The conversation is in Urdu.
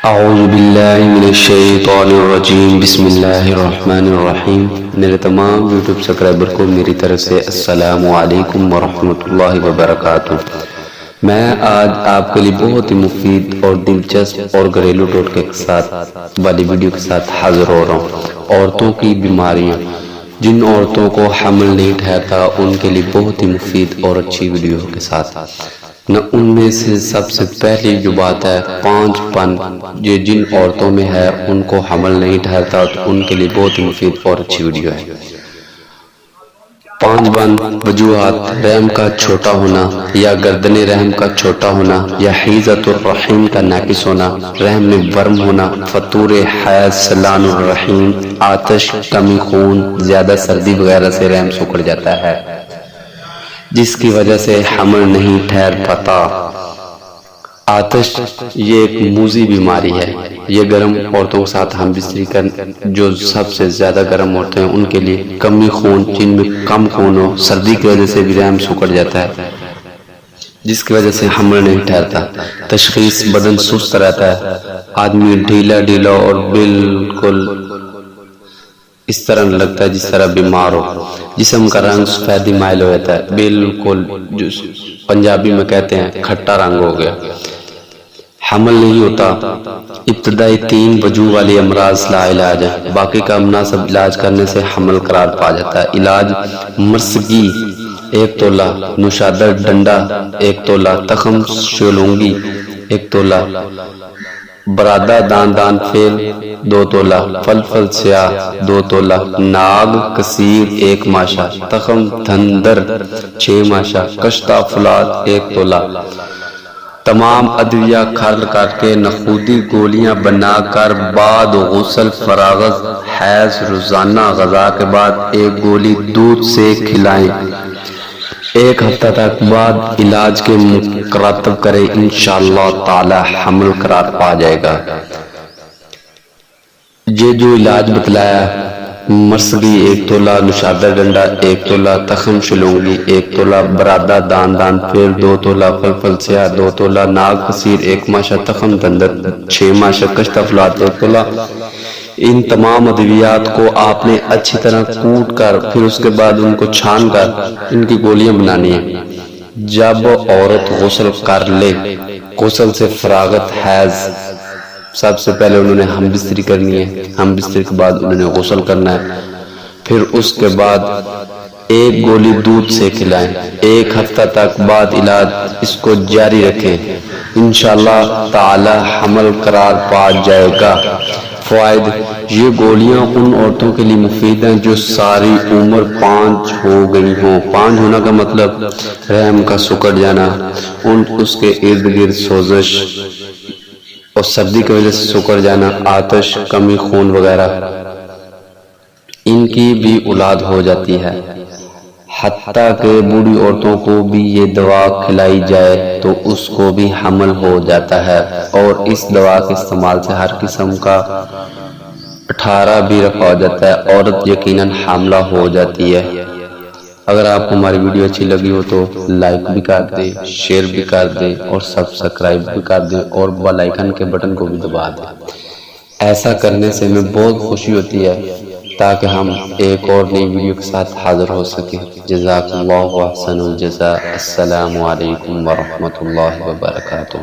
اعوذ باللہ من الشیطان الرجیم بسم اللہ الرحمن الرحیم۔ میرے تمام یوٹیوب سبسکرائبر کو میری طرف سے السلام علیکم ورحمۃ اللہ وبرکاتہ۔ میں آج آپ کے لیے بہت ہی مفید اور دلچسپ اور گھریلو ٹوٹکے کے ساتھ والی ویڈیو کے ساتھ حاضر ہو رہا ہوں۔ عورتوں کی بیماریاں، جن عورتوں کو حمل نہیں ٹھہرتا ان کے لیے بہت ہی مفید اور اچھی ویڈیو کے ساتھ نہ ان میں سے سب سے پہلی جو بات ہے پانچ یہ جن عورتوں میں ہے ان کو حمل نہیں ٹھہرتا تو ان کے لیے بہت ہی مفید اور اچھی ویڈیو ہے۔ پانجبن وجوہات: رحم کا چھوٹا ہونا یا گردن رحم کا چھوٹا ہونا یا حیضۃ الرحیم کا ناقص ہونا، رحم میں ورم ہونا، فطور حیض، سلان الرحیم، آتش، کمی خون، زیادہ سردی وغیرہ سے رحم سکڑ جاتا ہے جس کی وجہ سے حمل نہیں ٹھہر پاتا۔ آتش یہ ایک موذی بیماری ہے، یہ گرم عورتوں کے ساتھ ہم بستری کر جو سب سے زیادہ گرم عورتیں ہیں ان کے لیے، کمی خون، جن میں کم خون ہو، سردی کی وجہ سے بھی رحم سکڑ جاتا ہے جس کی وجہ سے حمل نہیں ٹھہرتا۔ تشخیص: بدن سست رہتا ہے، آدمی ڈھیلا ڈھیلا اور بالکل اس طرح لگتا ہے جس طرح بیمار ہو، جسم کا رنگ سفیدی مائل ہو جاتا ہے، بالکل جو پنجابی میں کہتے ہیں کھٹا رنگ ہو گیا۔ حمل نہیں ہوتا۔ ابتدائی 3 وجوہ والی امراض لا علاج ہے، باقی کا مناسب علاج کرنے سے حمل قرار پا جاتا ہے۔ علاج: مرثگی 1 تولہ، نوشادر ڈنڈا 1 تولہ، تخم شولونگی 1 تولہ، برادہ دان فیل 2 تولہ، فلفل سیاہ 2 تولہ، ناگ کثیر 1 ماشا، تخم دھندر 6 ماشا، کشتہ فولاد 1 تولہ۔ تمام ادویہ کھل کر کے نخودی گولیاں بنا کر بعد غسل فراغت حیض روزانہ غذا کے بعد 1 گولی دودھ سے کھلائیں۔ 1 ہفتہ تک بعد علاج کے مرتب کرے، انشاءاللہ تعالی حمل قرار پا جائے گا۔ یہ جو علاج بتلایا: مرثگی 1 تولہ، نوشادر ڈنڈا 1 تولہ، تخم شلونگی 1 تولہ، برادہ دان پھر 2 تولہ، فلفل سیاہ 2 تولہ، ناگ کثیر 1 ماشا، تخم دندر 6 ماشا، کشتہ فولاد 1 تولہ۔ ان تمام ادویات کو آپ نے اچھی طرح کوٹ کر پھر اس کے بعد ان کو چھان کر ان کی گولیاں بنانی ہیں۔ جب عورت غسل کر لے، غسل سے فراغت حیض، سب سے پہلے انہوں نے ہم بستری کرنی ہے، ہم بستری کے بعد انہوں نے غسل کرنا ہے، پھر اس کے بعد 1 گولی دودھ سے کھلائیں۔ 1 ہفتہ تک بعد علاج اس کو جاری رکھیں، انشاءاللہ تعالی حمل قرار پا جائے گا۔ فوائد: یہ گولیاں ان عورتوں کے لیے مفید ہیں جو ساری عمر پانچ ہو گئی ہوں۔ پانچ ہونا کا مطلب رحم کا سکڑ جانا، اس کے ارد گرد سوزش اور سردی کی وجہ سے سکڑ جانا، آتش، کمی خون وغیرہ۔ ان کی بھی اولاد ہو جاتی ہے، حتیٰ کہ بوڑھی عورتوں کو بھی یہ دوا کھلائی جائے تو اس کو بھی حمل ہو جاتا ہے، اور اس دوا کے استعمال سے ہر قسم کا 18 بھی رفع ہو جاتا ہے، عورت یقیناً حاملہ ہو جاتی ہے۔ اگر آپ کو ہماری ویڈیو اچھی لگی ہو تو لائک بھی کر دیں، شیئر بھی کر دیں اور سبسکرائب بھی کر دیں اور بیل آئیکن کے بٹن کو بھی دبا دیں۔ ایسا کرنے سے ہمیں بہت خوشی ہوتی ہے تاکہ ہم ایک اور نئی ویڈیو کے ساتھ حاضر ہو سکیں۔ جزاک اللہ احسن الجزاء۔ السلام علیکم ورحمۃ اللہ وبرکاتہ۔